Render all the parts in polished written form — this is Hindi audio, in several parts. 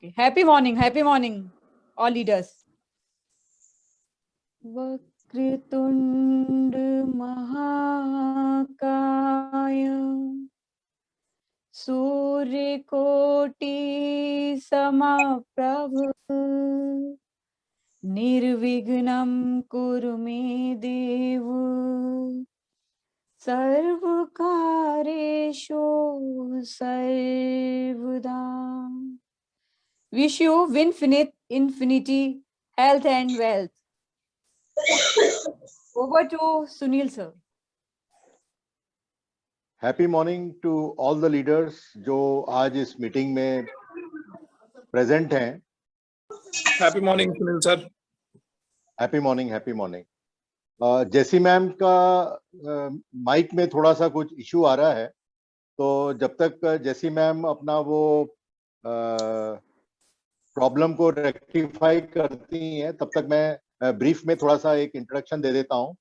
Okay. Happy morning, all leaders. Vakratunda महाकाय सूर्यकोटि समप्रभ निर्विघ्नं कुरु मे देव सर्वकार्येषु सर्वदा. Wish you infinity, health and wealth. Over to Sunil sir. Happy morning to all the leaders जो आज इस मीटिंग में प्रेजेंट हैं. Happy morning Sunil sir. Happy morning. Jessie ma'am का माइक में थोड़ा सा कुछ इशू आ रहा है, तो जब तक जेसी मैम अपना वो प्रॉब्लम को रेक्टिफाई करती हैं तब तक मैं ब्रीफ में थोड़ा सा एक इंट्रोडक्शन दे देता हूँ.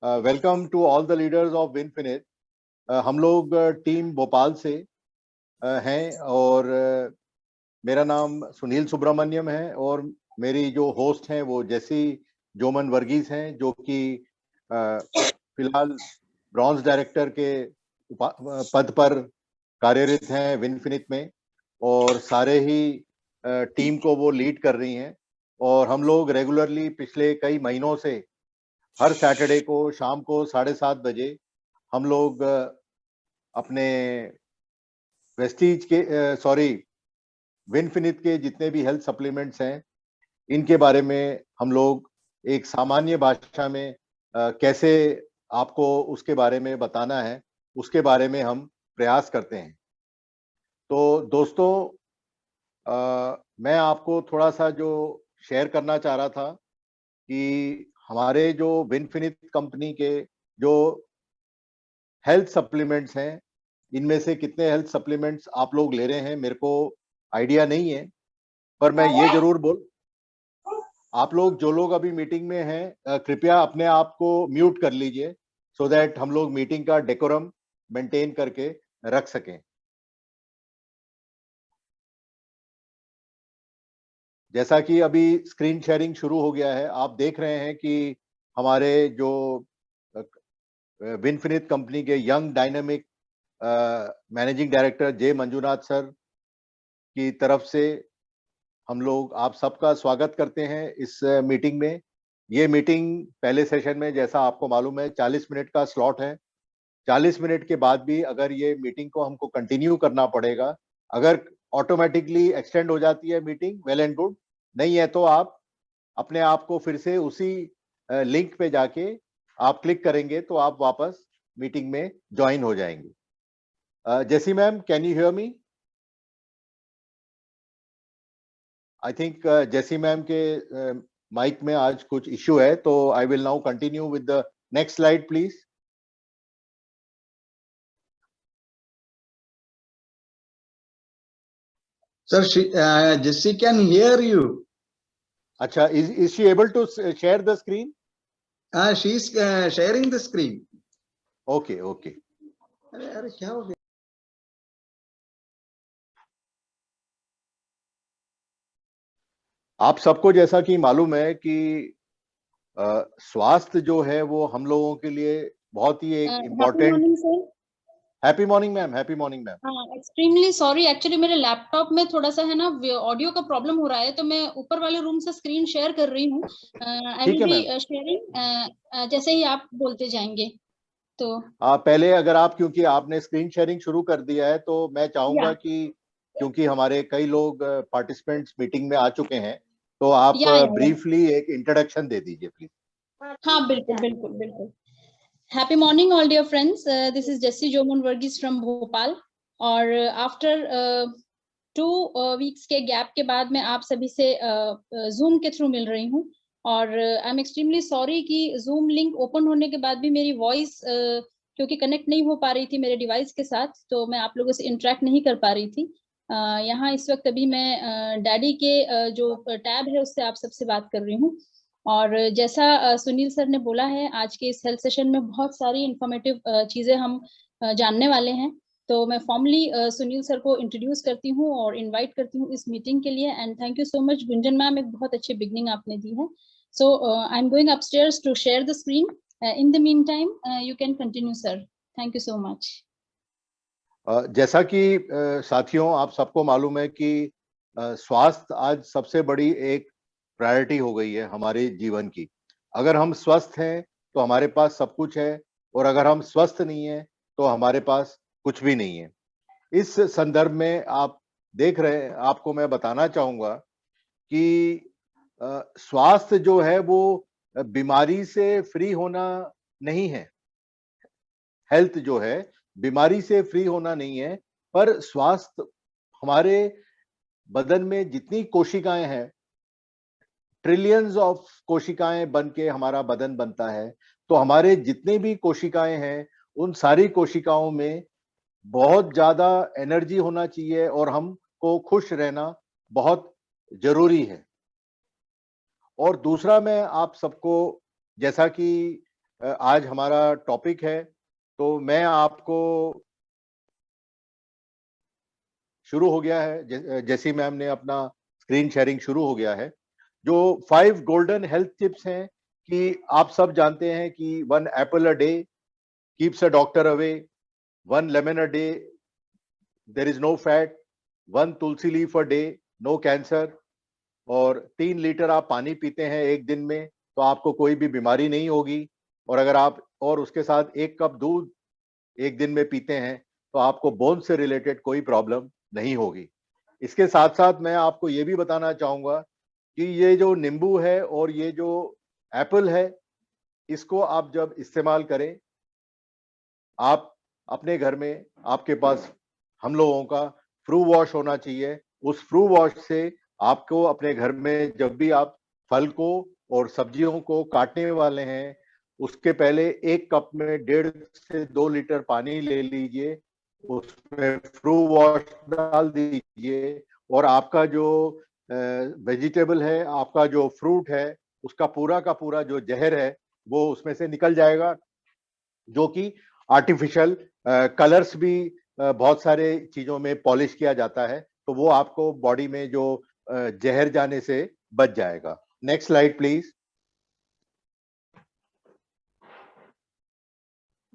Welcome to all the leaders of Vinfinite. हम लोग टीम भोपाल से हैं और मेरा नाम सुनील सुब्रमण्यम है और मेरी जो होस्ट हैं वो जेसी जोमन वर्गीस हैं, जो कि फिलहाल ब्रॉन्ज डायरेक्टर के पद पर कार्यरत हैं विनफिनिट में और सारे ही टीम को वो लीड कर रही हैं. और हम लोग रेगुलरली पिछले कई महीनों से हर सैटरडे को शाम को 7:30 बजे हम लोग अपने वेस्टीज के विनफिनिट के जितने भी हेल्थ सप्लीमेंट्स हैं इनके बारे में हम लोग एक सामान्य भाषा में कैसे आपको उसके बारे में बताना है उसके बारे में हम प्रयास करते हैं. तो दोस्तों, मैं आपको थोड़ा सा जो शेयर करना चाह रहा था कि हमारे जो विनफिनिट कंपनी के जो हेल्थ सप्लीमेंट्स हैं इनमें से कितने हेल्थ सप्लीमेंट्स आप लोग ले रहे हैं मेरे को आइडिया नहीं है, पर मैं ये जरूर आप लोग जो लोग अभी मीटिंग में हैं कृपया अपने आप को म्यूट कर लीजिए सो दैट हम लोग मीटिंग का डेकोरम मेंटेन करके रख सकें. जैसा कि अभी स्क्रीन शेयरिंग शुरू हो गया है, आप देख रहे हैं कि हमारे जो विनफिनिट कंपनी के यंग डायनामिक मैनेजिंग डायरेक्टर जे मंजुनाथ सर की तरफ से हम लोग आप सबका स्वागत करते हैं इस मीटिंग में. ये मीटिंग पहले सेशन में जैसा आपको मालूम है 40 मिनट का स्लॉट है. 40 मिनट के बाद भी अगर ये मीटिंग को हमको कंटिन्यू करना पड़ेगा, अगर ऑटोमेटिकली एक्सटेंड हो जाती है मीटिंग वेल एंड गुड, नहीं है तो आप अपने आप को फिर से उसी लिंक पे जाके आप क्लिक करेंगे तो आप वापस मीटिंग में ज्वाइन हो जाएंगे. Jessie ma'am, can you hear me? I think Jessie ma'am के माइक में आज कुछ इश्यू है, तो I will now continue with the next slide please. Sir, Jessie can hear you. अच्छा, is she able to share the screen? She is sharing the screen. Okay. अरे क्या हो गया? आप सबको जैसा कि मालूम है कि स्वास्थ्य जो है वो हम लोगों के लिए बहुत ही एक important. Happy morning ma'am. Extremely sorry, actually मेरे लैपटॉप में थोड़ा सा है ना ऑडियो का प्रॉब्लम हो रहा है, तो मैं ऊपर वाले रूम से स्क्रीन शेयर कर रही हूँ. आई विल बी शेयरिंग जैसे ही आप बोलते जाएंगे. तो पहले अगर आप, क्योंकि आपने स्क्रीन शेयरिंग शुरू कर दिया है, तो मैं चाहूंगा कि क्योंकि हमारे कई लोग पार्टिसिपेंट्स मीटिंग में आ चुके हैं, तो आप ब्रीफली एक इंट्रोडक्शन दे दीजिए प्लीज. हाँ, बिल्कुल. Happy morning all dear friends. This is Jessie Jomon Varghese from Bhopal. और आफ्टर 2 वीक्स के गैप के बाद मैं आप सभी से जूम के थ्रू मिल रही हूँ. और आई एम एक्सट्रीमली सॉरी कि जूम लिंक ओपन होने के बाद भी मेरी वॉइस क्योंकि कनेक्ट नहीं हो पा रही थी मेरे डिवाइस के साथ, तो मैं आप लोगों से इंटरेक्ट नहीं कर पा रही थी. यहाँ इस वक्त अभी मैं डैडी के जो टैब है उससे आप सबसे बात कर रही हूँ. और जैसा सुनील सर ने बोला है, आज के इस हेल्थ सेशन में बहुत सारी इंफॉर्मेटिव चीजें हम जानने वाले हैं. तो मैं फॉर्मली सुनील सर को इंट्रोड्यूस करती हूँ और इनवाइट करती हूँ इस मीटिंग के लिए। And thank you so much Gunjan ma'am, एक बहुत अच्छी बिगनिंग आपने दी है। So I am going upstairs to share the screen. In the meantime you can continue sir. Thank you so much. जैसा कि साथियों आप सबको मालूम है कि स्वास्थ्य आज सबसे बड़ी एक प्रायोरिटी हो गई है हमारे जीवन की। अगर हम स्वस्थ हैं तो हमारे पास सब कुछ है, और अगर हम स्वस्थ नहीं हैं तो हमारे पास कुछ भी नहीं है। इस संदर्भ में आप देख रहे हैं, आपको मैं बताना चाहूंगा कि स्वास्थ्य जो है वो बीमारी से फ्री होना नहीं है। हेल्थ जो है बीमारी से फ्री होना नहीं है, पर स्वास्थ्य हमारे बदन में जितनी कोशिकाएं हैं, ट्रिलियंस ऑफ कोशिकाएं बन के हमारा बदन बनता है, तो हमारे जितने भी कोशिकाएं हैं उन सारी कोशिकाओं में बहुत ज्यादा एनर्जी होना चाहिए और हमको खुश रहना बहुत जरूरी है। और दूसरा मैं आप सबको, जैसा कि आज हमारा टॉपिक है, तो मैं आपको शुरू हो गया है, जैसी मैम ने अपना स्क्रीन शेयरिंग शुरू हो गया है। जो 5 गोल्डन हेल्थ टिप्स हैं कि आप सब जानते हैं कि 1 apple a day keeps a doctor away, 1 lemon a day there is no fat, 1 tulsi leaf a day no cancer, और 3 लीटर आप पानी पीते हैं एक दिन में तो आपको कोई भी बीमारी नहीं होगी। और अगर आप और उसके साथ 1 कप दूध एक दिन में पीते हैं तो आपको बोन से रिलेटेड कोई प्रॉब्लम नहीं होगी। इसके साथ साथ मैं आपको ये भी बताना चाहूंगा कि ये जो नींबू है और ये जो एप्पल है, इसको आप जब इस्तेमाल करें, आप अपने घर में, आपके पास हम लोगों का फ्रू वॉश होना चाहिए। उस फ्रू वॉश से आपको अपने घर में जब भी आप फल को और सब्जियों को काटने वाले हैं, उसके पहले 1 कप में 1.5 से 2 लीटर पानी ले लीजिए, उसमें फ्रू वॉश डाल दीजिए, और आपका जो वेजिटेबल है, आपका जो फ्रूट है, उसका पूरा का पूरा जो जहर है वो उसमें से निकल जाएगा। जो कि आर्टिफिशियल कलर्स भी बहुत सारे चीजों में पॉलिश किया जाता है, तो वो आपको बॉडी में जो जहर जाने से बच जाएगा। Next slide please.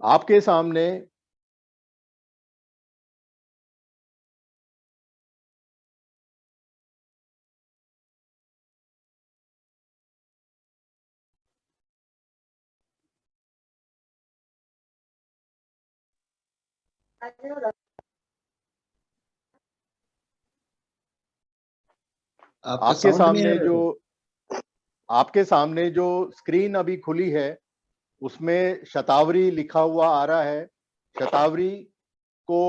आपके सामने आपका sound नहीं आ रहा है। आपके सामने जो स्क्रीन अभी खुली है उसमें शतावरी लिखा हुआ आ रहा है। शतावरी को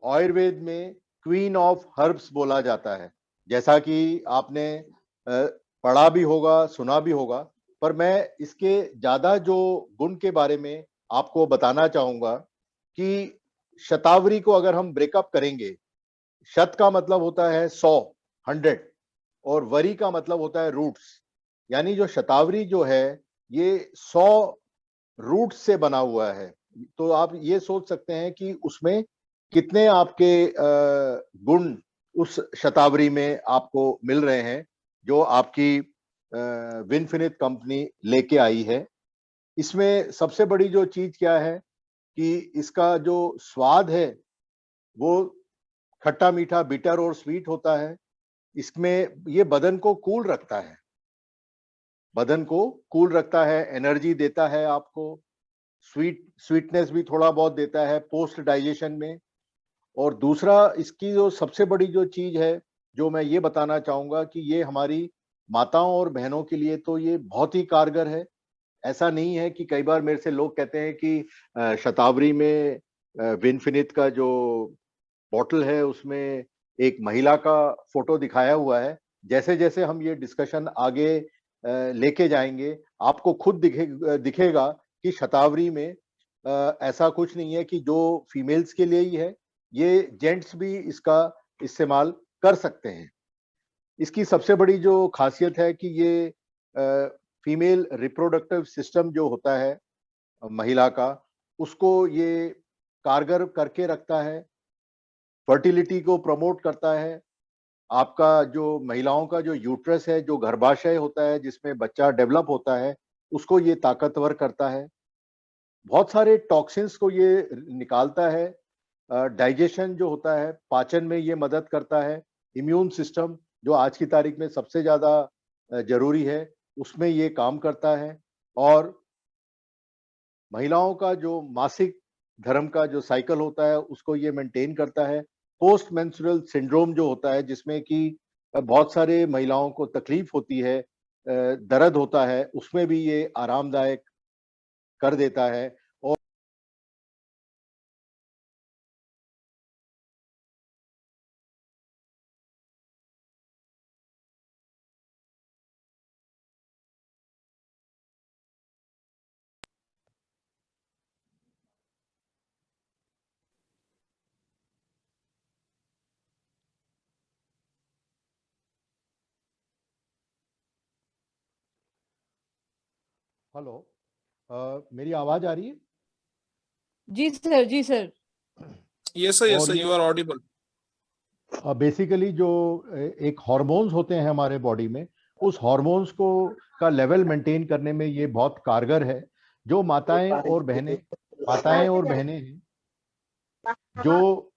आयुर्वेद में क्वीन ऑफ हर्ब्स बोला जाता है, जैसा कि आपने पढ़ा भी होगा, सुना भी होगा। पर मैं इसके ज्यादा जो गुण के बारे में आपको बताना चाहूंगा कि शतावरी को अगर हम ब्रेकअप करेंगे, शत का मतलब होता है 100, 100, और वरी का मतलब होता है रूट्स। यानी जो शतावरी जो है ये 100 रूट्स से बना हुआ है। तो आप ये सोच सकते हैं कि उसमें कितने आपके गुण उस शतावरी में आपको मिल रहे हैं, जो आपकी विनफिनिट कंपनी लेके आई है। इसमें सबसे बड़ी जो चीज क्या है कि इसका जो स्वाद है वो खट्टा मीठा, बिटर और स्वीट होता है। इसमें ये बदन को कूल रखता है, बदन को कूल रखता है, एनर्जी देता है आपको, स्वीटनेस भी थोड़ा बहुत देता है पोस्ट डाइजेशन में। और दूसरा इसकी जो सबसे बड़ी जो चीज है जो मैं ये बताना चाहूंगा कि ये हमारी माताओं और बहनों के लिए तो ये बहुत ही कारगर है। ऐसा नहीं है कि कई बार मेरे से लोग कहते हैं कि शतावरी में विनफिनिट का जो बॉटल है उसमें एक महिला का फोटो दिखाया हुआ है। जैसे जैसे हम ये डिस्कशन आगे लेके जाएंगे आपको खुद दिखेगा कि शतावरी में ऐसा कुछ नहीं है कि जो फीमेल्स के लिए ही है, ये जेंट्स भी इसका इस्तेमाल कर सकते हैं। इसकी सबसे बड़ी जो खासियत है कि ये फीमेल रिप्रोडक्टिव सिस्टम जो होता है महिला का, उसको ये कारगर करके रखता है, फर्टिलिटी को प्रमोट करता है, आपका जो महिलाओं का जो यूट्रस है, जो गर्भाशय होता है जिसमें बच्चा डेवलप होता है, उसको ये ताकतवर करता है। बहुत सारे टॉक्सिन्स को ये निकालता है। डाइजेशन जो होता है, पाचन में ये मदद करता है। इम्यून सिस्टम जो आज की तारीख में सबसे ज्यादा जरूरी है, उसमें ये काम करता है। और महिलाओं का जो मासिक धर्म का जो साइकिल होता है, उसको ये मेंटेन करता है। पोस्ट मेंस्ट्रुअल सिंड्रोम जो होता है, जिसमें कि बहुत सारे महिलाओं को तकलीफ होती है, दर्द होता है, उसमें भी ये आरामदायक कर देता है। और हेलो, मेरी आवाज आ रही है? जी सर, जी सर। Yes, sir. Yes, और sir. You are audible. Basically जो एक हार्मोन्स होते हैं हमारे बॉडी में, उस हार्मोन्स को का लेवल मेंटेन करने में ये बहुत कारगर है। जो माताएं और बहनें हैं, जो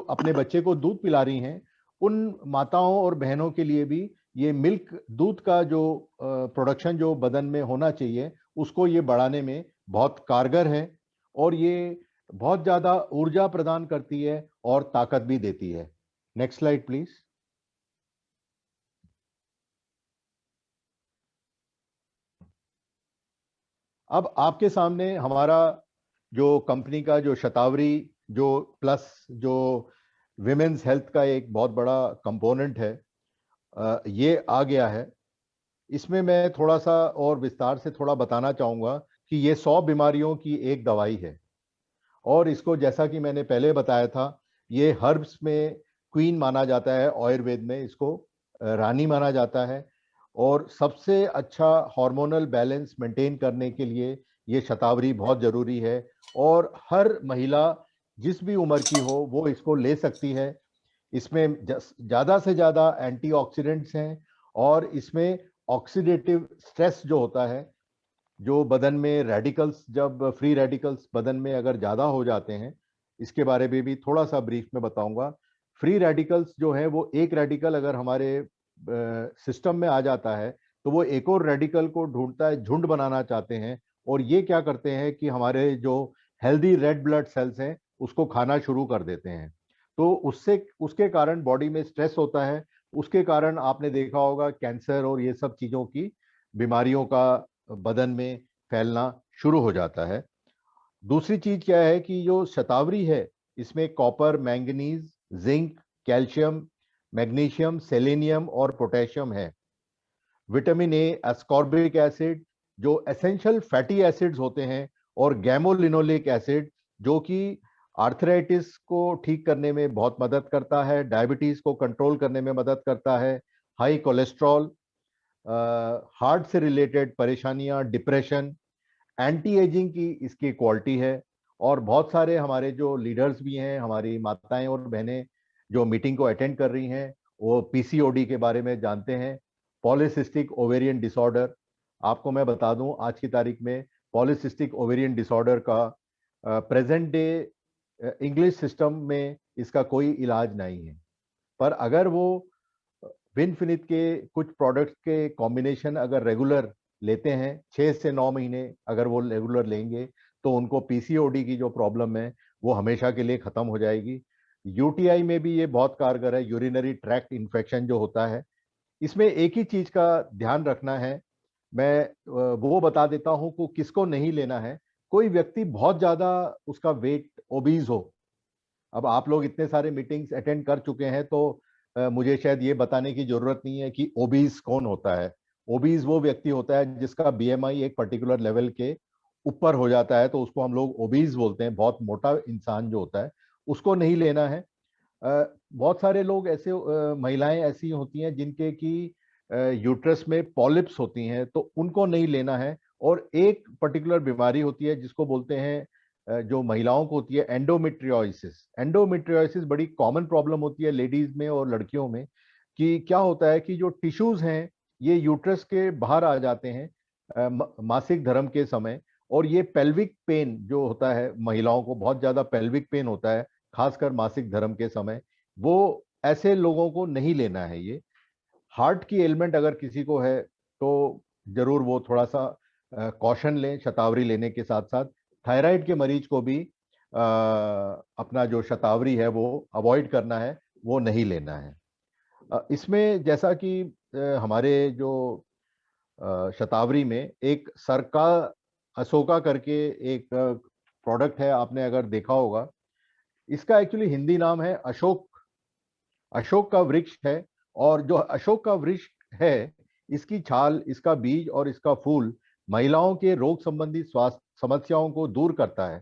अपने बच्चे को दूध पिला रही हैं, उन माताओं और बहनों के लिए भी ये मिल्क, दूध का जो प्रोडक्शन जो बदन में होना चाहिए, उसको ये बढ़ाने में बहुत कारगर है। और ये बहुत ज्यादा ऊर्जा प्रदान करती है और ताकत भी देती है। Next slide please. अब आपके सामने हमारा जो कंपनी का जो शतावरी जो प्लस जो विमेन्स हेल्थ का एक बहुत बड़ा कंपोनेंट है, ये आ गया है। इसमें मैं थोड़ा सा और विस्तार से थोड़ा बताना चाहूंगा कि ये 100 बीमारियों की एक दवाई है। और इसको, जैसा कि मैंने पहले बताया था, ये हर्ब्स में क्वीन माना जाता है, आयुर्वेद में इसको रानी माना जाता है। और सबसे अच्छा हार्मोनल बैलेंस मेंटेन करने के लिए ये शतावरी बहुत जरूरी है। और हर महिला जिस भी उम्र की हो वो इसको ले सकती है। इसमें ज्यादा से ज्यादा एंटीऑक्सीडेंट्स हैं। और इसमें ऑक्सीडेटिव स्ट्रेस जो होता है, जो बदन में रेडिकल्स, जब फ्री रेडिकल्स बदन में अगर ज्यादा हो जाते हैं, इसके बारे में भी थोड़ा सा ब्रीफ में बताऊंगा। फ्री रेडिकल्स जो है, वो एक रेडिकल अगर हमारे सिस्टम में आ जाता है तो वो एक और रेडिकल को ढूंढता है, झुंड बनाना चाहते हैं। और ये क्या करते हैं कि हमारे जो हेल्दी रेड ब्लड सेल्स हैं उसको खाना शुरू कर देते हैं। तो उसके कारण बॉडी में स्ट्रेस होता है। उसके कारण आपने देखा होगा कैंसर और ये सब चीजों की बीमारियों का बदन में फैलना शुरू हो जाता है। दूसरी चीज क्या है कि जो शतावरी है, इसमें copper, manganese, zinc, calcium, magnesium, selenium और पोटेशियम है। विटामिन ए, एस्कॉर्बिक एसिड जो एसेंशियल फैटी एसिड्स होते हैं, और गैमोलिनोलिक एसिड जो कि आर्थराइटिस को ठीक करने में बहुत मदद करता है, डायबिटीज को कंट्रोल करने में मदद करता है, हाई कोलेस्ट्रॉल, हार्ट से रिलेटेड परेशानियां, डिप्रेशन, एंटी एजिंग की इसकी क्वालिटी है। और बहुत सारे हमारे जो लीडर्स भी हैं, हमारी माताएं और बहनें जो मीटिंग को अटेंड कर रही हैं, वो पीसीओडी के बारे में जानते हैं, पॉलीसिस्टिक ओवेरियन डिसऑर्डर। आपको मैं बता दूं, आज की तारीख में पॉलीसिस्टिक ओवेरियन डिसऑर्डर का प्रेजेंट डे इंग्लिश सिस्टम में इसका कोई इलाज नहीं है। पर अगर वो विनफिनिट के कुछ प्रोडक्ट्स के कॉम्बिनेशन अगर रेगुलर लेते हैं, 6 से 9 महीने अगर वो रेगुलर लेंगे, तो उनको पीसीओडी की जो प्रॉब्लम है वो हमेशा के लिए खत्म हो जाएगी। यूटीआई में भी ये बहुत कारगर है, यूरिनरी ट्रैक्ट इन्फेक्शन जो होता है। इसमें एक ही चीज का ध्यान रखना है, मैं वो बता देता हूं कि किसको नहीं लेना है। कोई व्यक्ति बहुत ज्यादा उसका वेट ओबीज हो। अब आप लोग इतने सारे मीटिंग्स अटेंड कर चुके हैं, तो मुझे शायद ये बताने की जरूरत नहीं है कि ओबीज कौन होता है। ओबीज वो व्यक्ति होता है जिसका बीएमआई एक पर्टिकुलर लेवल के ऊपर हो जाता है, तो उसको हम लोग ओबीज बोलते हैं। बहुत मोटा इंसान जो होता है उसको नहीं लेना है। बहुत सारे लोग ऐसे, महिलाएं ऐसी होती हैं जिनके की यूट्रस में पॉलिप्स होती हैं, तो उनको नहीं लेना है। और एक पर्टिकुलर बीमारी होती है जिसको बोलते हैं जो महिलाओं को होती है एंडोमेट्रियोसिस। एंडोमेट्रियोसिस बड़ी कॉमन प्रॉब्लम होती है लेडीज में और लड़कियों में, कि क्या होता है कि जो टिश्यूज हैं ये यूट्रस के बाहर आ जाते हैं मासिक धर्म के समय, और ये पेल्विक पेन जो होता है, महिलाओं को बहुत ज्यादा पेल्विक पेन होता है खासकर मासिक धर्म के समय, वो ऐसे लोगों को नहीं लेना है। ये हार्ट की एलिमेंट अगर किसी को है तो जरूर वो थोड़ा सा कॉशन लें शतावरी लेने के साथ साथ। थायराइड के मरीज को भी अपना जो शतावरी है वो अवॉइड करना है, वो नहीं लेना है। इसमें जैसा कि हमारे जो शतावरी में एक सरका अशोका करके एक प्रोडक्ट है, आपने अगर देखा होगा, इसका एक्चुअली हिंदी नाम है अशोक। अशोक का वृक्ष है, और जो अशोक का वृक्ष है इसकी छाल, इसका बीज और इसका फूल महिलाओं के रोग संबंधी स्वास्थ्य समस्याओं को दूर करता है।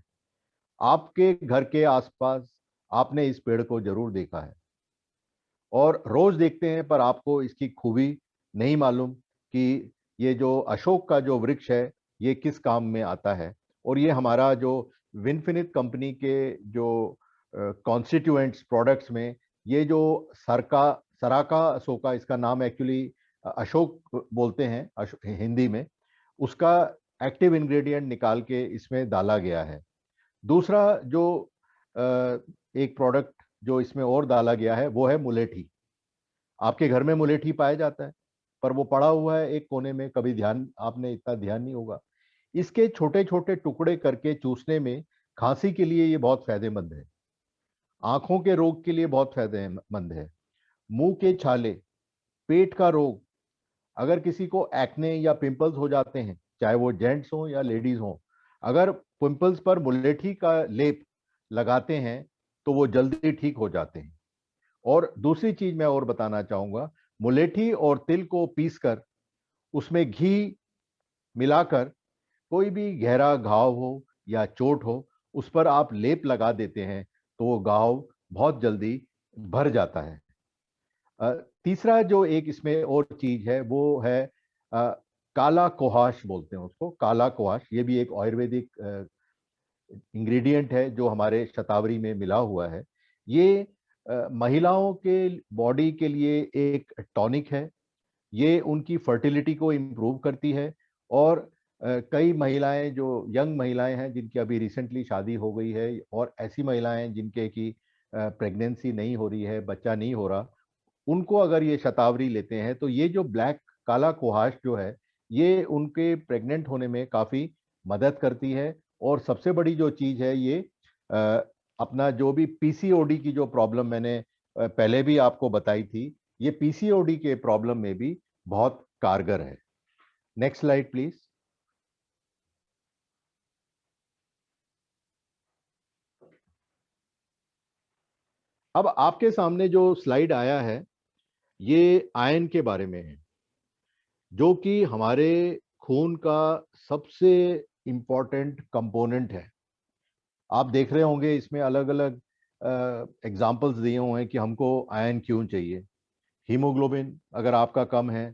आपके घर के आसपास आपने इस पेड़ को जरूर देखा है और रोज देखते हैं, पर आपको इसकी खूबी नहीं मालूम कि ये जो अशोक का जो वृक्ष है ये किस काम में आता है। और ये हमारा जो विनफिनिट कंपनी के जो कॉन्स्टिट्यूएंट्स प्रोडक्ट्स में ये जो सराका अशोका, इसका नाम एक्चुअली अशोक बोलते हैं हिंदी में, उसका एक्टिव इंग्रेडिएंट निकाल के इसमें डाला गया है। दूसरा जो एक प्रोडक्ट जो इसमें और डाला गया है वो है मुलेठी। आपके घर में मुलेठी पाया जाता है, पर वो पड़ा हुआ है एक कोने में, कभी आपने इतना ध्यान नहीं होगा। इसके छोटे छोटे टुकड़े करके चूसने में खांसी के लिए ये बहुत फायदेमंद है, आंखों के रोग के लिए बहुत फायदेमंद है, मुंह के छाले, पेट का रोग, अगर किसी को एक्ने या पिंपल्स हो जाते हैं, चाहे वो जेंट्स हो या लेडीज हो, अगर पिंपल्स पर मुलेठी का लेप लगाते हैं तो वो जल्दी ठीक हो जाते हैं। और दूसरी चीज मैं और बताना चाहूंगा, मुलेठी और तिल को पीसकर उसमें घी मिलाकर कोई भी गहरा घाव हो या चोट हो, उस पर आप लेप लगा देते हैं तो वो घाव बहुत जल्दी भर जाता है। तीसरा जो एक इसमें और चीज है वो है काला कोहाश बोलते हैं उसको, काला कोहाश। ये भी एक आयुर्वेदिक इंग्रेडिएंट है जो हमारे शतावरी में मिला हुआ है। ये महिलाओं के बॉडी के लिए एक टॉनिक है, ये उनकी फर्टिलिटी को इम्प्रूव करती है। और कई महिलाएं जो यंग महिलाएं हैं जिनकी अभी रिसेंटली शादी हो गई है, और ऐसी महिलाएं जिनके की प्रेगनेंसी नहीं हो रही है, बच्चा नहीं हो रहा, उनको अगर ये शतावरी लेते हैं तो ये जो ब्लैक काला कोहाश जो है ये उनके प्रेग्नेंट होने में काफी मदद करती है। और सबसे बड़ी जो चीज है, ये अपना जो भी पीसीओडी की जो प्रॉब्लम मैंने पहले भी आपको बताई थी, ये पीसीओडी के प्रॉब्लम में भी बहुत कारगर है। Next slide please. अब आपके सामने जो स्लाइड आया है ये आयन के बारे में है, जो कि हमारे खून का सबसे इंपॉर्टेंट कंपोनेंट है। आप देख रहे होंगे इसमें अलग अलग एग्जाम्पल्स दिए हुए हैं कि हमको आयन क्यों चाहिए। हीमोग्लोबिन अगर आपका कम है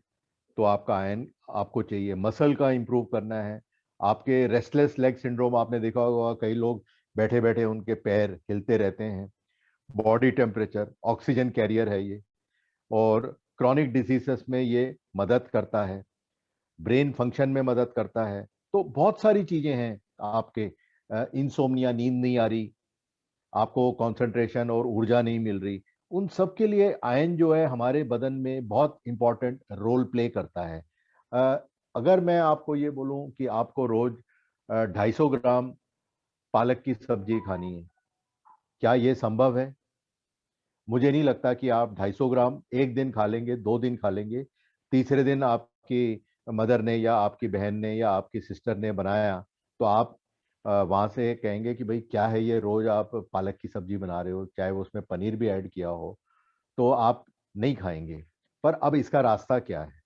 तो आपका आयन आपको चाहिए। मसल का इंप्रूव करना है, आपके रेस्टलेस लेग सिंड्रोम आपने देखा होगा, कई लोग बैठे बैठे उनके पैर हिलते रहते हैं। बॉडी टेम्परेचर, ऑक्सीजन कैरियर है ये, और क्रॉनिक डिजीजेस में ये मदद करता है, ब्रेन फंक्शन में मदद करता है। तो बहुत सारी चीजें हैं आपके, इंसोम्निया, नींद नहीं आ रही, आपको कंसंट्रेशन और ऊर्जा नहीं मिल रही, उन सब के लिए आयन जो है हमारे बदन में बहुत इंपॉर्टेंट रोल प्ले करता है। अगर मैं आपको ये बोलूं कि आपको रोज 250 ग्राम पालक की सब्जी खानी है, क्या ये संभव है? मुझे नहीं लगता कि आप 250 ग्राम एक दिन खा लेंगे, 2 दिन खा लेंगे, तीसरे दिन आपकी मदर ने या आपकी बहन ने या आपकी सिस्टर ने बनाया तो आप वहां से कहेंगे कि भाई क्या है ये, रोज आप पालक की सब्जी बना रहे हो, चाहे वो उसमें पनीर भी ऐड किया हो, तो आप नहीं खाएंगे। पर अब इसका रास्ता क्या है?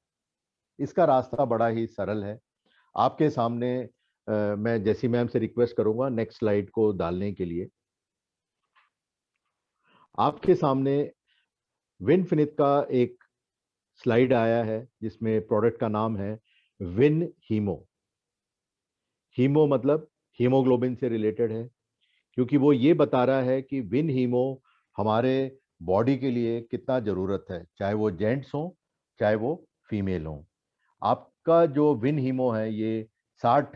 इसका रास्ता बड़ा ही सरल है। आपके सामने मैं जैसी मैम से रिक्वेस्ट करूंगा नेक्स्ट स्लाइड को डालने के लिए। आपके सामने विनफिनिट का एक स्लाइड आया है जिसमें प्रोडक्ट का नाम है विन हीमो। हीमो मतलब हीमोग्लोबिन से रिलेटेड है, क्योंकि वो ये बता रहा है कि विन हीमो हमारे बॉडी के लिए कितना जरूरत है, चाहे वो जेंट्स हो चाहे वो फीमेल हो। आपका जो विन हीमो है ये 60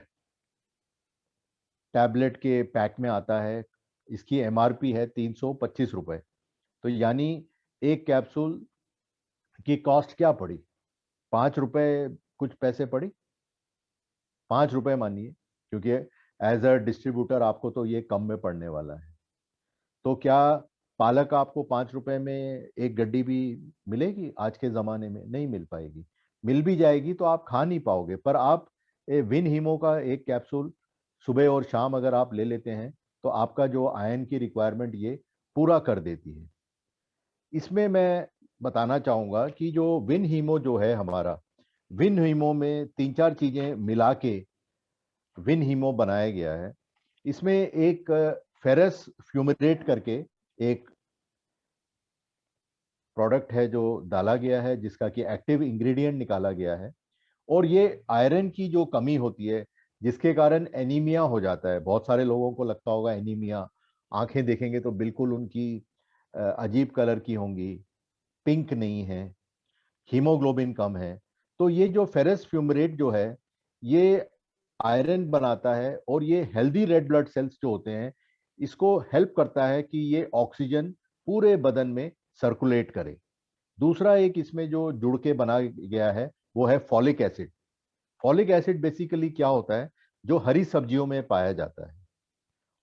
टैबलेट के पैक में आता है। इसकी एमआरपी है 325 रुपए। तो यानी एक कैप्सूल की कॉस्ट क्या पड़ी, 5 रुपए कुछ पैसे पड़ी, 5 रुपए मानिए, क्योंकि एज अ डिस्ट्रीब्यूटर आपको तो ये कम में पड़ने वाला है। तो क्या पालक आपको 5 रुपए में एक गड्डी भी मिलेगी? आज के जमाने में नहीं मिल पाएगी। मिल भी जाएगी तो आप खा नहीं पाओगे। पर आप विन हीमो का एक कैप्सूल सुबह और शाम अगर आप ले लेते हैं तो आपका जो आयरन की रिक्वायरमेंट ये पूरा कर देती है। इसमें मैं बताना चाहूंगा कि जो विन हीमो जो है हमारा, विन हीमो में 3-4 चीजें मिला के विन हीमो बनाया गया है। इसमें एक फेरस फ्यूमरेट करके एक प्रोडक्ट है जो डाला गया है, जिसका कि एक्टिव इंग्रेडिएंट निकाला गया है। और ये आयरन की जो कमी होती है जिसके कारण एनीमिया हो जाता है, बहुत सारे लोगों को लगता होगा एनीमिया, आंखें देखेंगे तो बिल्कुल उनकी अजीब कलर की होंगी, पिंक नहीं है, हीमोग्लोबिन कम है। तो ये जो फेरस फ्यूमरेट जो है ये आयरन बनाता है और ये हेल्दी रेड ब्लड सेल्स जो होते हैं इसको हेल्प करता है कि ये ऑक्सीजन पूरे बदन में सर्कुलेट करे। दूसरा एक इसमें जो जुड़ के बना गया है वो है folic acid. Folic acid basically क्या होता है, जो हरी सब्जियों में पाया जाता है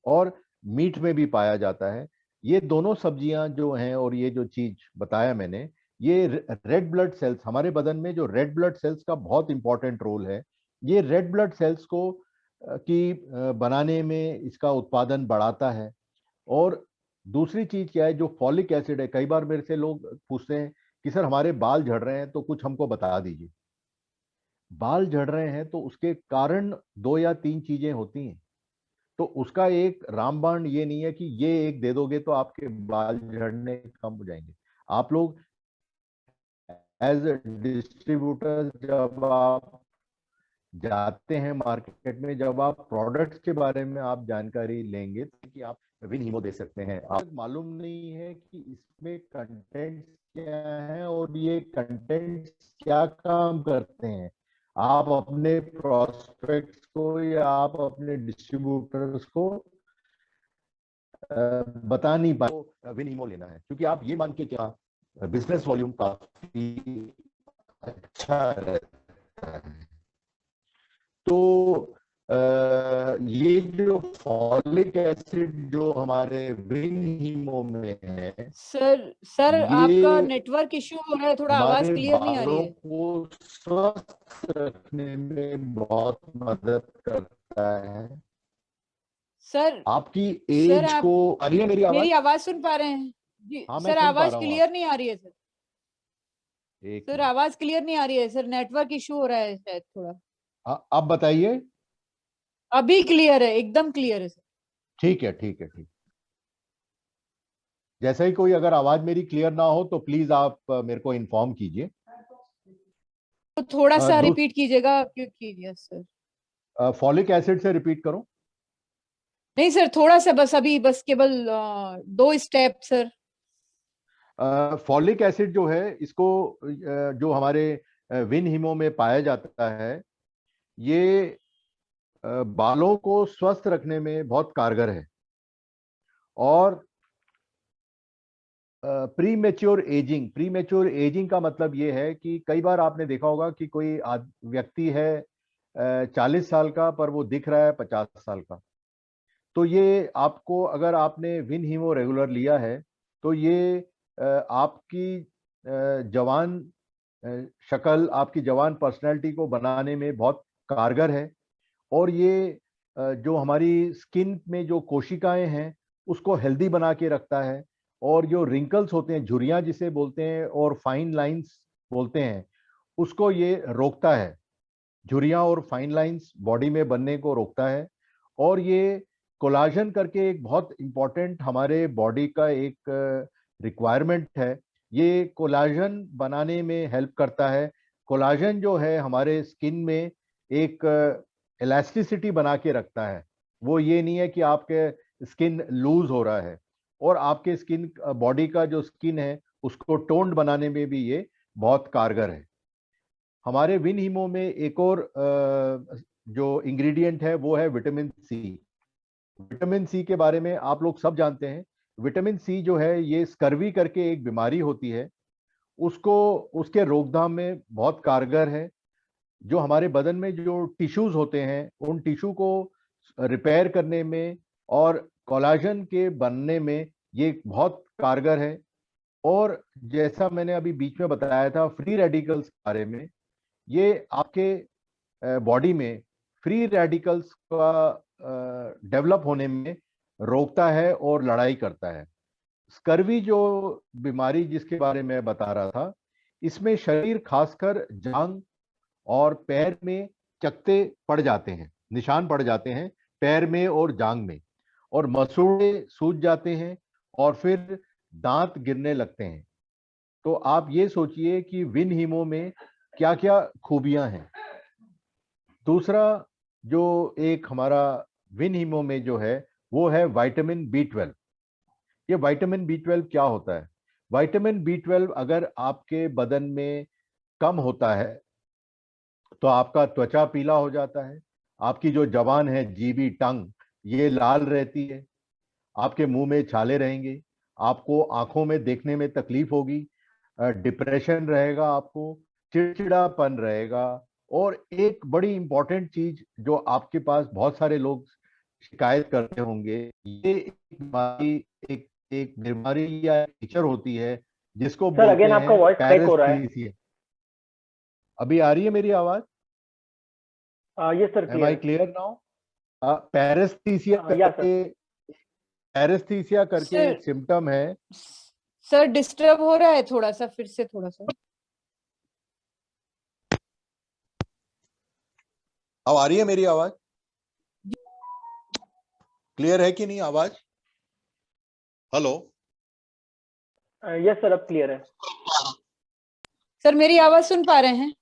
और मीट में भी पाया जाता है। ये दोनों सब्जियां जो हैं और ये जो चीज बताया मैंने, ये रेड ब्लड सेल्स, हमारे बदन में जो रेड ब्लड सेल्स का बहुत इंपॉर्टेंट रोल है, ये रेड ब्लड सेल्स को बनाने में इसका उत्पादन बढ़ाता है। और दूसरी चीज क्या है, जो फॉलिक एसिड है, कई बार मेरे से लोग पूछते हैं कि सर हमारे बाल झड़ रहे हैं तो कुछ हमको बता दीजिए। बाल झड़ रहे हैं तो उसके कारण 2 या 3 चीजें होती हैं। तो उसका एक रामबाण ये नहीं है कि ये एक दे दोगे तो आपके बाल झड़ने कम हो जाएंगे। आप लोग एज डिस्ट्रीब्यूटर जब आप जाते हैं मार्केट में, जब आप प्रोडक्ट्स के बारे में आप जानकारी लेंगे तो कि आप विन हीमो दे सकते हैं, आप मालूम नहीं है कि इसमें कंटेंट्स क्या है और ये कंटेंट्स क्या काम करते हैं। आप अपने प्रोस्पेक्ट्स को या आप अपने डिस्ट्रीब्यूटर्स को बता नहीं पाए तो विन हीमो लेना है, क्योंकि आप ये मान के क्या बिजनेस वॉल्यूम काफी अच्छा रहता है। तो ये जो फॉलिक एसिड जो हमारे विन हीमो में है, सर ये आपका नेटवर्क इश्यू हो रहा है, थोड़ा आवाज हमारे क्लियर नहीं आ रही बालों है। को स्वस्थ रखने में बहुत मदद करता है। सर आपकी सर एज आप को, आ रही है मेरी आवाज? मेरी आवाज सुन पा रहे हैं? जी हाँ मैं सर, सुन पा आवाज रहा हूँ क्लियर नहीं आ रही है सर। एक सर मिनट। आवाज क्लियर नहीं आ रही है सर, नेटवर्क इश्यू हो रहा है शायद थोड़ा। अब बताइए। अभी क्लियर है, एकदम क्लियर है सर। ठीक है ठीक है ठीक। जैसे ही कोई अगर आवाज मेरी क्लियर ना हो तो प्लीज आप मेरे को इन्फॉर्म कीजिए। तो थोड़ा सा दो रिपीट कीजिएगा कीजिए सर। फॉलिक एसिड से रिपीट करो। नहीं सर, थोड़ा सा बस, अभी बस केवल 2 स्टेप सर। फॉलिक एसिड जो है इसको जो हमारे विन हीमो में पाया जाता है, ये बालों को स्वस्थ रखने में बहुत कारगर है। और प्री मेच्योर एजिंग का मतलब ये है कि कई बार आपने देखा होगा कि कोई व्यक्ति है 40 साल का पर वो दिख रहा है 50 साल का। तो ये आपको, अगर आपने विन हीमो रेगुलर लिया है तो ये आपकी जवान शक्ल, आपकी जवान पर्सनैलिटी को बनाने में बहुत कारगर है। और ये जो हमारी स्किन में जो कोशिकाएं हैं उसको हेल्दी बना के रखता है। और जो रिंकल्स होते हैं, झुर्रियां जिसे बोलते हैं और फाइन लाइंस बोलते हैं, उसको ये रोकता है। झुर्रियां और फाइन लाइंस बॉडी में बनने को रोकता है। और ये कोलाजन करके एक बहुत इंपॉर्टेंट हमारे बॉडी का एक रिक्वायरमेंट है, ये कोलाजन बनाने में हेल्प करता है। कोलाजन जो है हमारे स्किन में एक इलास्टिसिटी बना के रखता है। वो ये नहीं है कि आपके स्किन लूज हो रहा है, और आपके स्किन बॉडी का जो स्किन है उसको टोन्ड बनाने में भी ये बहुत कारगर है। हमारे विन हीमो में एक और जो इंग्रेडिएंट है वो है विटामिन सी। विटामिन सी के बारे में आप लोग सब जानते हैं। विटामिन सी जो है ये स्कर्वी करके एक बीमारी होती है, उसको उसके रोकथाम में बहुत कारगर है। जो हमारे बदन में जो टिश्यूज होते हैं उन टिश्यू को रिपेयर करने में और कोलाजन के बनने में ये बहुत कारगर है। और जैसा मैंने अभी बीच में बताया था फ्री रेडिकल्स के बारे में, ये आपके बॉडी में फ्री रेडिकल्स का डेवलप होने में रोकता है और लड़ाई करता है। स्कर्वी जो बीमारी जिसके बारे में बता रहा था, इसमें शरीर खासकर जांग और पैर में चकत्ते पड़ जाते हैं, निशान पड़ जाते हैं पैर में और जांग में, और मसूड़े सूज जाते हैं और फिर दांत गिरने लगते हैं। तो आप ये सोचिए कि विन हीमो में क्या क्या खूबियां हैं। दूसरा जो एक हमारा विन हीमो में जो है वो है विटामिन B12। ये विटामिन B12 क्या होता है? विटामिन B12 अगर आपके बदन में कम होता है तो आपका त्वचा पीला हो जाता है, आपकी जो जबान है, जीभी, टंग, ये लाल रहती है, आपके मुंह में छाले रहेंगे, आपको आंखों में देखने में तकलीफ होगी, डिप्रेशन रहेगा, आपको चिड़चिड़ापन रहेगा। और एक बड़ी इंपॉर्टेंट चीज जो आपके पास बहुत सारे लोग शिकायत करते होंगे, ये एक बीमारी या फीचर होती है जिसको सर बोलते अगेन हैं आपका वॉइस ब्रेक हो रहा है। पैरेस्थीसिया। अभी आ रही है मेरी आवाज? Yes sir, am I clear now? Paraesthesia करके सर एक सिम्टम है। सर डिस्टर्ब हो रहा है थोड़ा सा, फिर से थोड़ा सा। अब आ रही है मेरी आवाज? क्लियर है कि नहीं आवाज? हेलो? यस सर, अब क्लियर है। सर मेरी आवाज सुन पा रहे हैं?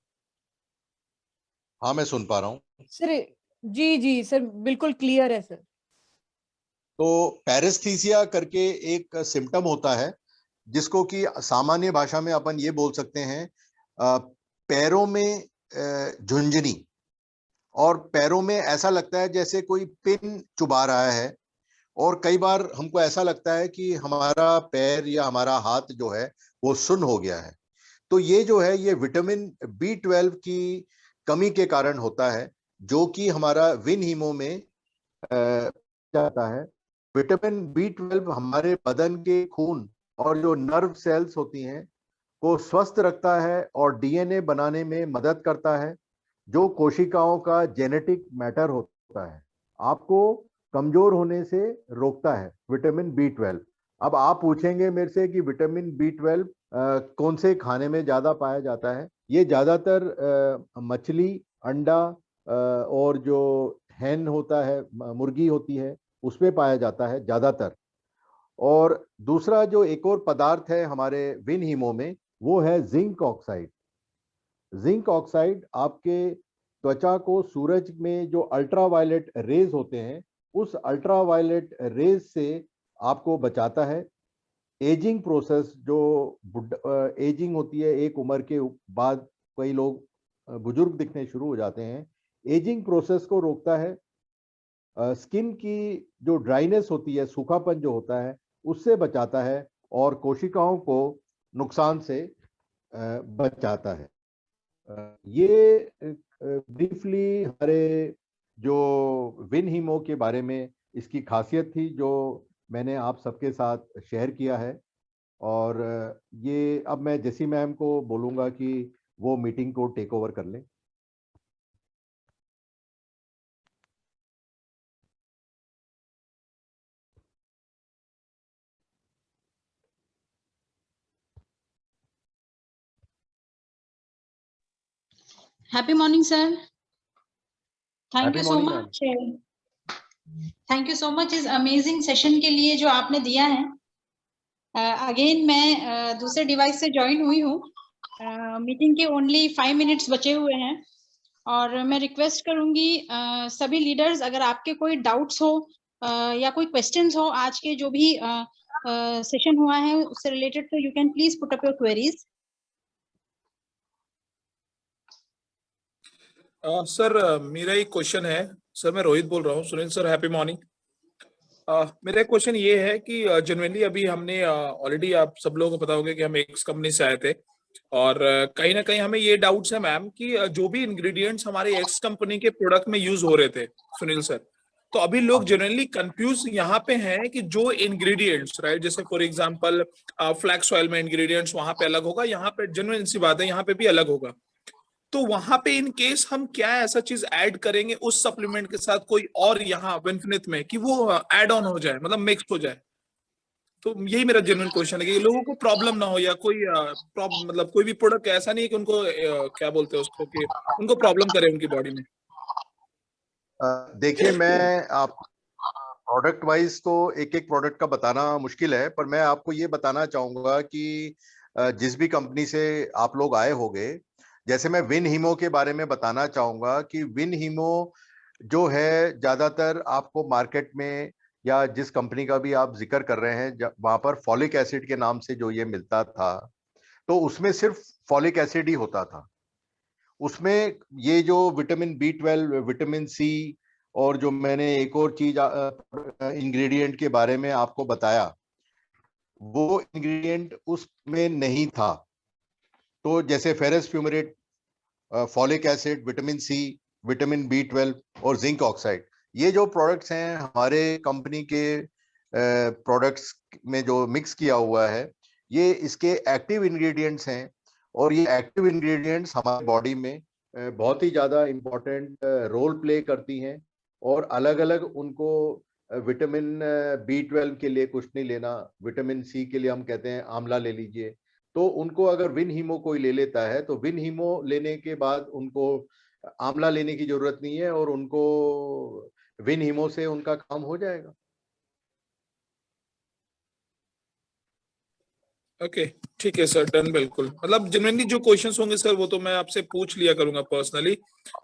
हाँ मैं सुन पा रहा हूँ सर जी जी सर, बिल्कुल क्लियर है सर। तो पैरेस्थीसिया करके एक सिम्टम होता है जिसको कि सामान्य भाषा में अपन ये बोल सकते हैं पैरों में झुंझुनी, और पैरों में ऐसा लगता है जैसे कोई पिन चुभा रहा है, और कई बार हमको ऐसा लगता है कि हमारा पैर या हमारा हाथ जो है वो सुन्न हो गया है। तो ये जो है ये विटामिन B12 की कमी के कारण होता है, जो कि हमारा विन हीमो में जाता है। विटामिन B12 हमारे बदन के खून और जो नर्व सेल्स होती हैं को स्वस्थ रखता है और DNA बनाने में मदद करता है, जो कोशिकाओं का जेनेटिक मैटर होता है, आपको कमजोर होने से रोकता है विटामिन B12। अब आप पूछेंगे मेरे से कि विटामिन B12 कौन से खाने में ज्यादा पाया जाता है? ये ज्यादातर मछली, अंडा और जो हैन होता है, मुर्गी होती है, उसमें पाया जाता है ज्यादातर। और दूसरा जो एक और पदार्थ है हमारे विन हीमो में वो है जिंक ऑक्साइड। जिंक ऑक्साइड आपके त्वचा को सूरज में जो अल्ट्रावायलेट रेज होते हैं उस अल्ट्रावायलेट रेज से आपको बचाता है। एजिंग प्रोसेस जो एजिंग होती है, एक उम्र के बाद कई लोग बुजुर्ग दिखने शुरू हो जाते हैं, एजिंग प्रोसेस को रोकता है। स्किन की जो ड्राइनेस होती है, सूखापन जो होता है, उससे बचाता है और कोशिकाओं को नुकसान से बचाता है। ये ब्रीफली हमारे जो विन हीमो के बारे में इसकी खासियत थी, जो मैंने आप सबके साथ शेयर किया है। और ये अब मैं जेसी मैम को बोलूँगा कि वो मीटिंग को टेक ओवर कर लें। Happy morning, sir. Thank you so morning, much. Thank you so much इस amazing session के लिए जो आपने दिया है। अगेन मैं दूसरे डिवाइस से ज्वाइन हुई हूँ। मीटिंग के ओनली 5 मिनट्स बचे हुए हैं और मैं रिक्वेस्ट करूंगी सभी लीडर्स, अगर आपके कोई डाउट्स हो या कोई क्वेश्चंस हो आज के जो भी सेशन हुआ है उससे रिलेटेड, तो you can please put up your queries. Sir मेरा एक क्वेश्चन है। सर मैं रोहित बोल रहा हूँ। Sunil sir, happy morning. मेरा क्वेश्चन ये है कि जनरली अभी हमने ऑलरेडी आप सब लोगों को पता होगा कि हम एक्स कंपनी से आए थे, और कहीं ना कहीं हमें ये डाउट्स है मैम कि जो भी इंग्रेडिएंट्स हमारे एक्स कंपनी के प्रोडक्ट में यूज हो रहे थे सुनील सर, तो अभी लोग जनरली कंफ्यूज यहाँ पे हैं कि जो इंग्रेडिएंट्स राइट, जैसे फॉर एग्जांपल फ्लैक्स ऑयल में इंग्रेडिएंट्स वहां पे अलग होगा, यहाँ पे जेन्युइन सी बात है यहाँ पे भी अलग होगा। तो वहां पे इन केस हम क्या ऐसा चीज ऐड करेंगे उस सप्लीमेंट के साथ कोई और यहाँ विनफिनिथ में कि वो ऐड ऑन हो जाए, मतलब मिक्स हो जाए। तो यही मेरा जेन्युइन क्वेश्चन है कि लोगों को प्रॉब्लम ना हो, या कोई प्रॉब्लम मतलब कोई भी प्रोडक्ट ऐसा नहीं है कि उनको क्या बोलते हैं उसको कि उनको प्रॉब्लम करे उनकी बॉडी में। देखिए, मैं आप प्रोडक्ट वाइज तो एक एक प्रोडक्ट का बताना मुश्किल है, पर मैं आपको ये बताना चाहूंगा कि जिस भी कंपनी से आप लोग आए होंगे, जैसे मैं विन हीमो के बारे में बताना चाहूंगा कि विन हीमो जो है ज्यादातर आपको मार्केट में या जिस कंपनी का भी आप जिक्र कर रहे हैं वहां पर फॉलिक एसिड के नाम से जो ये मिलता था, तो उसमें सिर्फ फॉलिक एसिड ही होता था। उसमें ये जो विटामिन B12, विटामिन सी और जो मैंने एक और चीज इंग्रेडिएंट के बारे में आपको बताया, वो इंग्रेडिएंट उसमें नहीं था। तो जैसे ferrous fumarate, folic acid, vitamin C, vitamin B12 और जिंक ऑक्साइड, ये जो प्रोडक्ट्स हैं हमारे कंपनी के प्रोडक्ट्स में जो मिक्स किया हुआ है, ये इसके एक्टिव इंग्रेडिएंट्स हैं। और ये एक्टिव इंग्रेडिएंट्स हमारी बॉडी में बहुत ही ज्यादा इम्पोर्टेंट रोल प्ले करती हैं। और अलग अलग उनको विटामिन B12 के लिए कुछ नहीं लेना, विटामिन सी के लिए हम कहते हैं आंवला ले लीजिए। तो उनको अगर विन हीमो कोई ले लेता है तो विन हीमो लेने के बाद उनको आंवला लेने की जरूरत नहीं है, और उनको विन हीमो से उनका काम हो जाएगा। ओके ठीक है सर, डन। बिल्कुल, मतलब जनरली जो क्वेश्चंस होंगे सर वो तो मैं आपसे पूछ लिया करूंगा पर्सनली,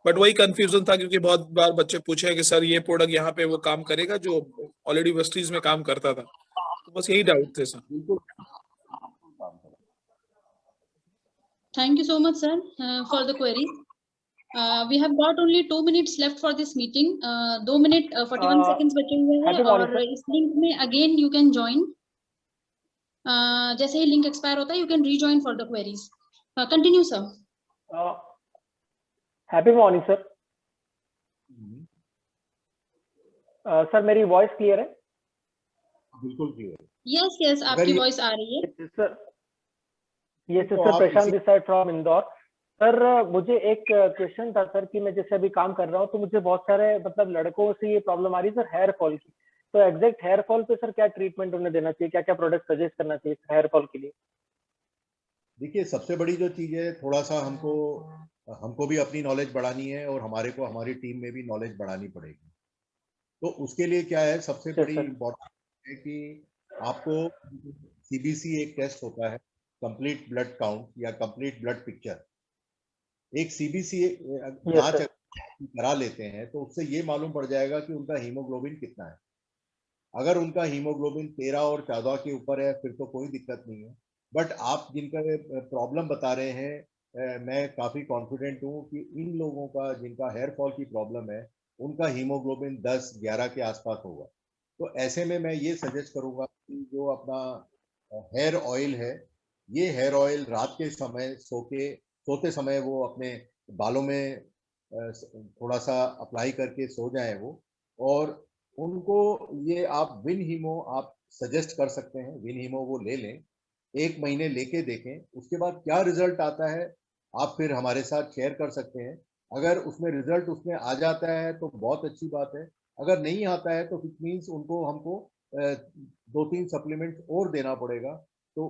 बट वही कंफ्यूजन था क्योंकि बहुत बार बच्चे पूछे कि सर ये प्रोडक्ट यहाँ पे वो काम करेगा जो ऑलरेडी वेस्टीज में काम करता था, तो बस यही डाउट थे सर। बिल्कुल। Thank you so much, sir, for the queries. We have got only 2 minutes left for this meeting. 2 minute 41 seconds बचे हुए हैं, happy morning, और sir. इस लिंक में again you can join. जैसे ही लिंक एक्सपायर होता है, you can rejoin for the queries. Continue, sir. Happy morning sir. Sir मेरी वॉइस क्लियर है? बिल्कुल क्लियर। Yes, yes, आपकी वॉइस आ रही है। सर ये तो सर आप प्रशांत इसी- this side from Indore. Sir मुझे एक क्वेश्चन था सर कि मैं जैसे अभी काम कर रहा हूँ तो मुझे बहुत सारे मतलब लड़कों से ये प्रॉब्लम आ रही है सर हेयर फॉल की। तो एग्जैक्ट हेयर फॉल पे सर क्या ट्रीटमेंट उन्हें देना चाहिए, क्या क्या प्रोडक्ट सजेस्ट करना चाहिए हेयर फॉल के लिए? देखिए, सबसे बड़ी जो चीज है, थोड़ा सा हमको भी अपनी नॉलेज बढ़ानी है और हमारे को हमारी टीम में भी नॉलेज बढ़ानी पड़ेगी। तो उसके लिए क्या है, सबसे बड़ी सर। इम्पोर्टेंट है कि आपको CBC एक टेस्ट होता है, कंप्लीट ब्लड काउंट या कंप्लीट ब्लड पिक्चर। एक CBC जांच करा लेते हैं तो उससे ये मालूम पड़ जाएगा कि उनका हीमोग्लोबिन कितना है। अगर उनका हीमोग्लोबिन 13 और 14 के ऊपर है फिर तो कोई दिक्कत नहीं है। बट आप जिनका प्रॉब्लम बता रहे हैं, मैं काफी कॉन्फिडेंट हूँ कि इन लोगों का जिनका हेयर फॉल की प्रॉब्लम है उनका हीमोग्लोबिन 10-11 के आसपास होगा। तो ऐसे में मैं ये सजेस्ट करूंगा कि जो अपना हेयर ऑयल है, ये हेयर ऑयल रात के समय सोते समय वो अपने बालों में थोड़ा सा अप्लाई करके सो जाए वो। और उनको ये आप विन हीमो आप सजेस्ट कर सकते हैं, विन हीमो वो ले लें, 1 महीने लेके देखें, उसके बाद क्या रिजल्ट आता है आप फिर हमारे साथ शेयर कर सकते हैं। अगर उसमें रिजल्ट उसमें आ जाता है तो बहुत अच्छी बात है, अगर नहीं आता है तो इट मीन्स उनको हमको 2-3 सप्लीमेंट्स और देना पड़ेगा, तो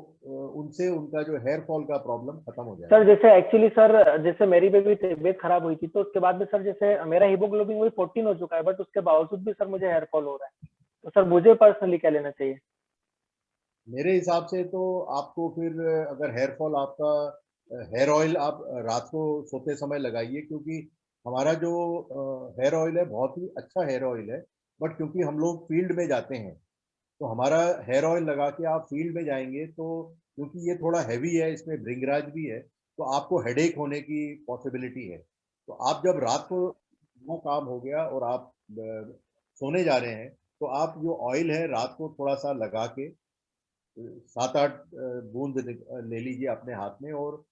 उनसे उनका जो हेयर फॉल का प्रॉब्लम खत्म हो जाएगा। सर जैसे एक्चुअली सर जैसे मेरी भी तबीयत खराब हुई थी तो उसके बाद में सर जैसे मेरा हीमोग्लोबिन वही 14 हो चुका है, बट उसके बावजूद भी सर मुझे हेयर फॉल हो रहा है। तो सर मुझे पर्सनली क्या लेना चाहिए? मेरे हिसाब से तो आपको फिर अगर हेयर फॉल आपका, हेयर ऑयल आप रात को सोते समय लगाइए, क्योंकि हमारा जो हेयर ऑयल है बहुत ही अच्छा हेयर ऑयल है। बट क्योंकि हम लोग फील्ड में जाते हैं तो हमारा हेयर ऑयल लगा के आप फील्ड में जाएंगे तो क्योंकि ये थोड़ा हैवी है, इसमें भृंगराज भी है, तो आपको हेडेक होने की पॉसिबिलिटी है। तो आप जब रात को वो काम हो गया और आप सोने जा रहे हैं तो आप जो ऑयल है रात को थोड़ा सा लगा के 7-8 बूंद ले लीजिए अपने हाथ में और